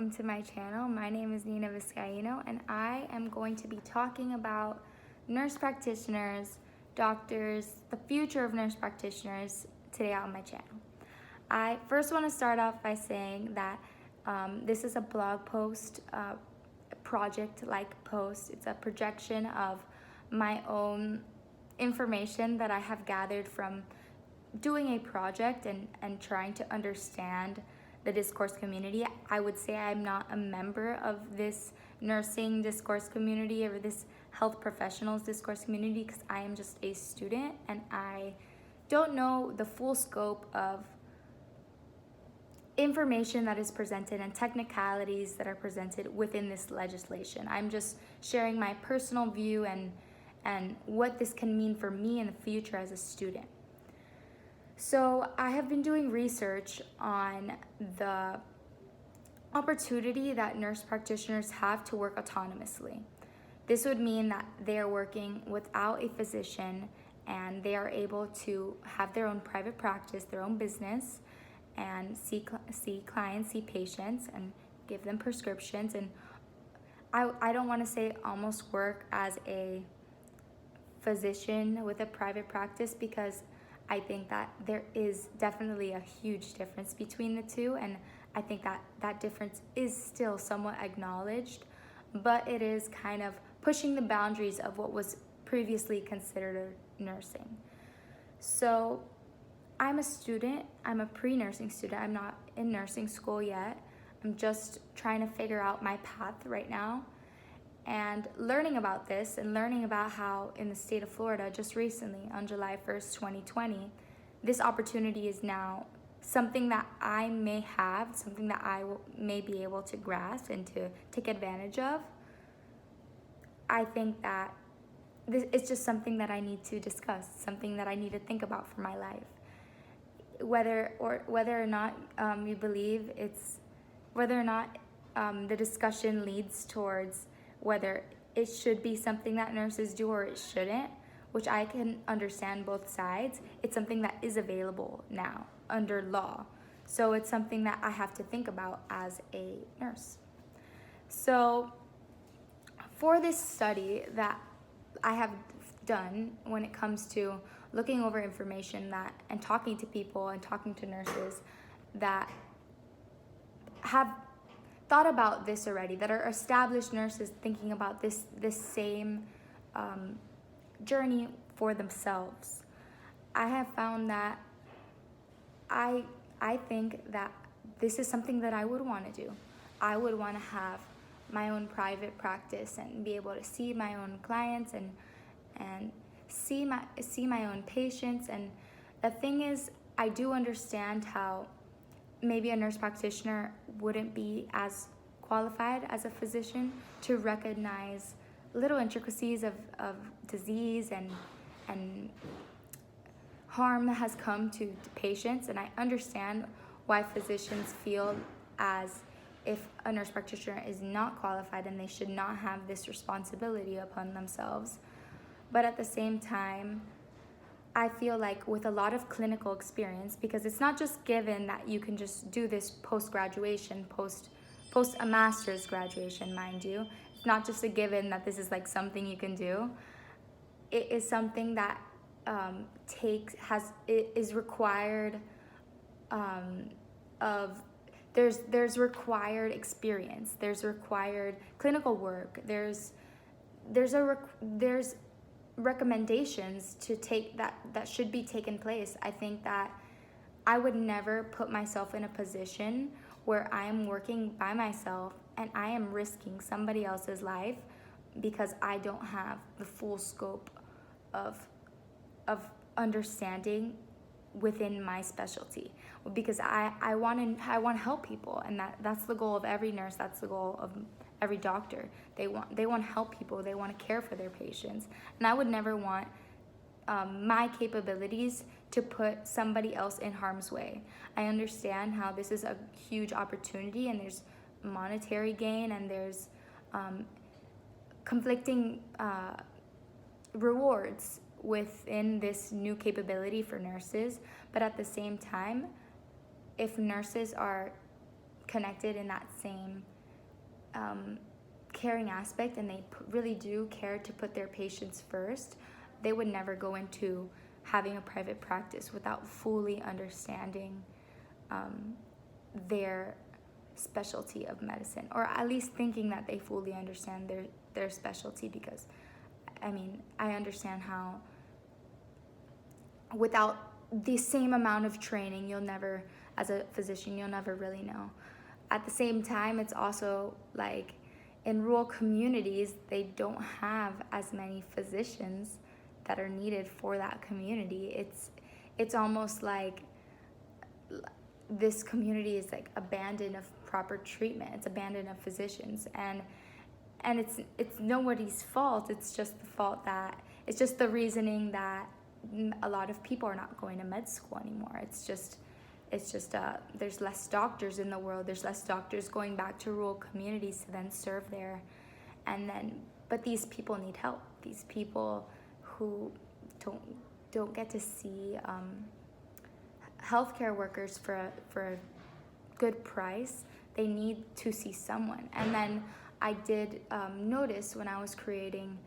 welcome to my channel. My name is Nina Vizcaino, and I am going to be talking about nurse practitioners, doctors, the future of nurse practitioners today on my channel. I first want to start off by saying that this is a blog post, project-like post. It's a projection of my own information that I have gathered from doing a project and trying to understand the discourse community. I would say I'm not a member of this nursing discourse community or this health professionals discourse community because I am just a student and I don't know the full scope of information that is presented and technicalities that are presented within this legislation. I'm just sharing my personal view and what this can mean for me in the future as a student. So I have been doing research on the opportunity that nurse practitioners have to work autonomously. This would mean that they are working without a physician and they are able to have their own private practice, their own business, and see clients, see patients, and give them prescriptions. And I don't want to say almost work as a physician with a private practice because I think that there is definitely a huge difference between the two, and I think that that difference is still somewhat acknowledged, but it is kind of pushing the boundaries of what was previously considered nursing. So I'm a student, I'm a pre-nursing student, I'm not in nursing school yet. I'm just trying to figure out my path right now. And learning about this and learning about how in the state of Florida just recently on July 1st, 2020, this opportunity is now something that I may have, something that I may be able to grasp and to take advantage of. I think that it's just something that I need to discuss, something that I need to think about for my life. Whether or not you believe whether or not the discussion leads towards whether it should be something that nurses do or it shouldn't, which I can understand both sides. It's something that is available now under law. So it's something that I have to think about as a nurse. So for this study that I have done when it comes to looking over information and talking to people and talking to nurses that have thought about this already, that are established nurses thinking about this same journey for themselves, I have found that I think that this is something that I would want to do. I would want to have my own private practice and be able to see my own clients and see my own patients. And the thing is, I do understand how maybe a nurse practitioner wouldn't be as qualified as a physician to recognize little intricacies of disease and harm that has come to patients. And I understand why physicians feel as if a nurse practitioner is not qualified and they should not have this responsibility upon themselves. But at the same time, I feel like with a lot of clinical experience, because it's not just given that you can just do this post-graduation, post a master's graduation, mind you. It's not just a given that this is like something you can do. It is something that is required there's required experience, there's required clinical work, there's recommendations to take that should be taken place. I think that I would never put myself in a position where I am working by myself and I am risking somebody else's life because I don't have the full scope of understanding within my specialty, because I want to help people, and that's the goal of every nurse, that's the goal of every doctor. They want to help people, they want to care for their patients, and I would never want my capabilities to put somebody else in harm's way. I understand how this is a huge opportunity and there's monetary gain and there's conflicting rewards within this new capability for nurses, but at the same time, if nurses are connected in that same caring aspect, and they really do care to put their patients first, they would never go into having a private practice without fully understanding their specialty of medicine, or at least thinking that they fully understand their specialty. Because I mean, I understand how without the same amount of training, you'll never, as a physician, you'll never really know. At the same time, it's also like in rural communities, they don't have as many physicians that are needed for that community. It's almost like this community is like abandoned of proper treatment. It's abandoned of physicians, and it's nobody's fault. It's just the fault that it's just the reasoning that a lot of people are not going to med school anymore. It's just there's less doctors in the world. There's less doctors going back to rural communities to then serve there, but these people need help. These people who don't get to see healthcare workers for a good price, they need to see someone. And then I did notice when I was creating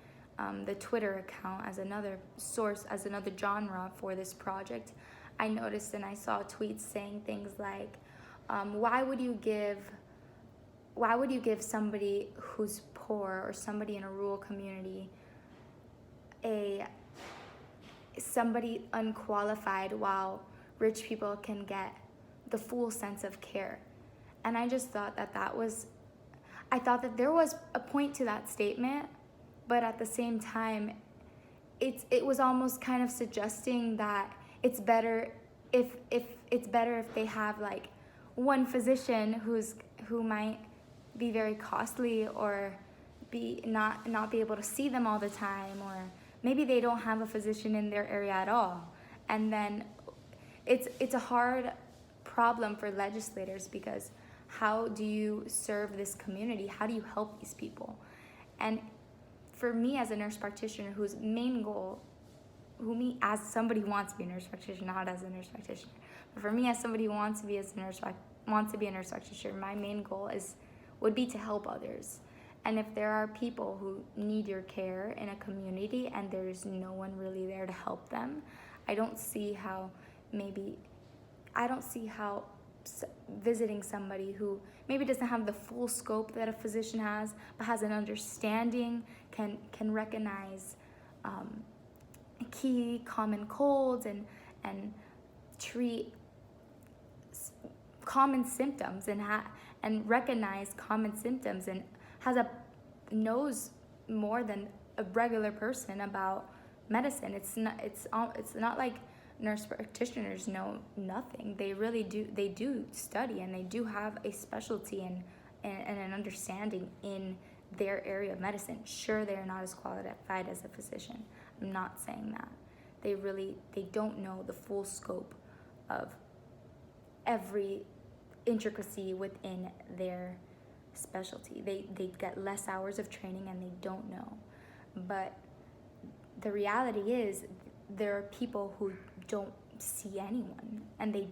the Twitter account as another source, as another genre for this project, I noticed and I saw tweets saying things like, why would you give somebody who's poor or somebody in a rural community somebody unqualified while rich people can get the full sense of care? And I just thought that I thought that there was a point to that statement, but at the same time, it was almost kind of suggesting that it's better if they have like one physician who might be very costly, or be not be able to see them all the time, or maybe they don't have a physician in their area at all. And then it's a hard problem for legislators, because how do you serve this community? How do you help these people? And for me as a nurse practitioner, whose main goal, as somebody who wants to be a nurse practitioner, not as a nurse practitioner, but for me as somebody who wants to be a nurse practitioner, my main goal would be to help others. And if there are people who need your care in a community and there's no one really there to help them, I don't see how visiting somebody who maybe doesn't have the full scope that a physician has, but has an understanding, can recognize key common colds and treat common symptoms and recognize common symptoms, and knows more than a regular person about medicine. It's not like nurse practitioners know nothing. They really do. They do study, and they do have a specialty and an understanding in their area of medicine. Sure, they're not as qualified as a physician. I'm not saying that. They don't know the full scope of every intricacy within their specialty. They get less hours of training and they don't know. But the reality is there are people who don't see anyone, and they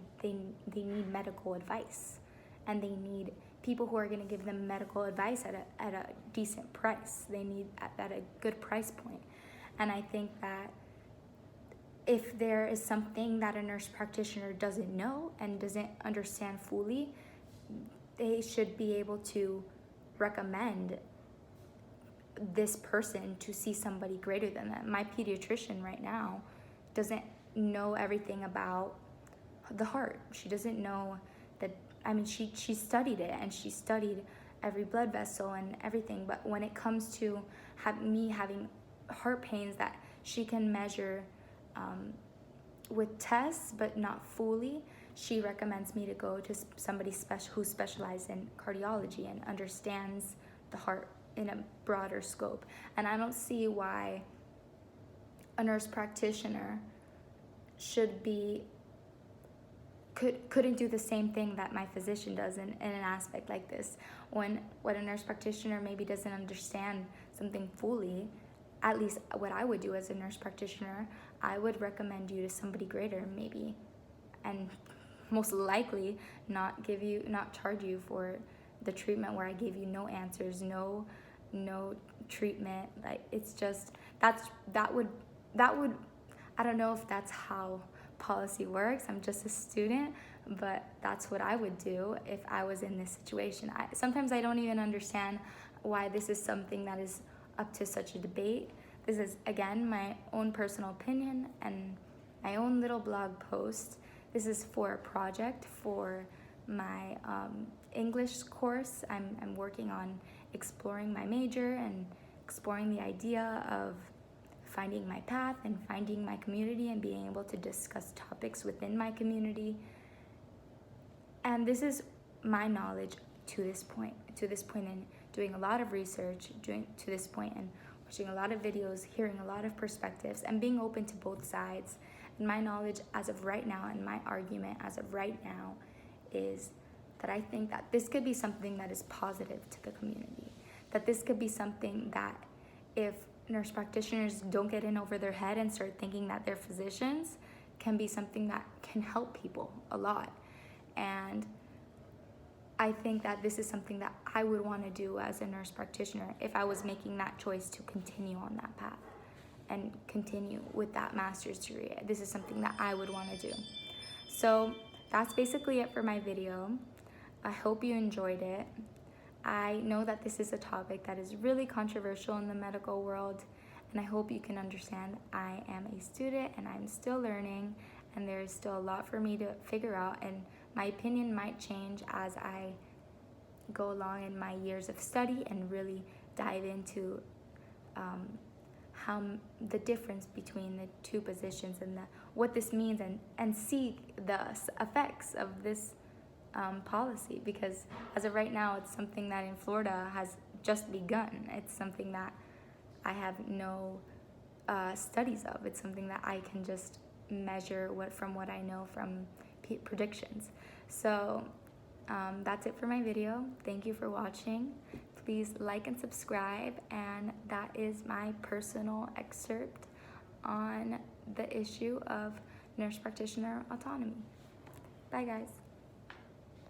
need medical advice, and they need people who are going to give them medical advice at a decent price. They need at a good price point. And I think that if there is something that a nurse practitioner doesn't know and doesn't understand fully, they should be able to recommend this person to see somebody greater than them. My pediatrician right now doesn't know everything about the heart. She doesn't know that. I mean, she studied it, and she studied every blood vessel and everything, but when it comes to me having heart pains that she can measure with tests but not fully, she recommends me to go to somebody who specializes in cardiology and understands the heart in a broader scope. And I don't see why a nurse practitioner couldn't do the same thing that my physician does in an aspect like this. When a nurse practitioner maybe doesn't understand something fully, at least what I would do as a nurse practitioner, I would recommend you to somebody greater maybe, and most likely not charge you for the treatment where I gave you no answers, no treatment. Like, it's just, that would I don't know if that's how policy works. I'm just a student, but that's what I would do if I was in this situation. Sometimes I don't even understand why this is something that is up to such a debate. This is, again, my own personal opinion and my own little blog post. This is for a project for my English course. I'm working on exploring my major and exploring the idea of finding my path and finding my community and being able to discuss topics within my community. And this is my knowledge to this point in doing a lot of research, to this point and watching a lot of videos, hearing a lot of perspectives, and being open to both sides. And my knowledge as of right now, and my argument as of right now, is that I think that this could be something that is positive to the community. That this could be something that, if nurse practitioners don't get in over their head and start thinking that they're physicians, can be something that can help people a lot. And I think that this is something that I would want to do as a nurse practitioner if I was making that choice to continue on that path and continue with that master's degree. This is something that I would want to do. So that's basically it for my video. I hope you enjoyed it. I know that this is a topic that is really controversial in the medical world, and I hope you can understand I am a student and I'm still learning, and there is still a lot for me to figure out, and my opinion might change as I go along in my years of study and really dive into how the difference between the two positions and what this means, and see the effects of this policy, because as of right now, it's something that in Florida has just begun. It's something that I have no studies of. It's something that I can just measure from what I know from predictions. So that's it for my video. Thank you for watching. Please like and subscribe, and that is my personal excerpt on the issue of nurse practitioner autonomy. Bye, guys.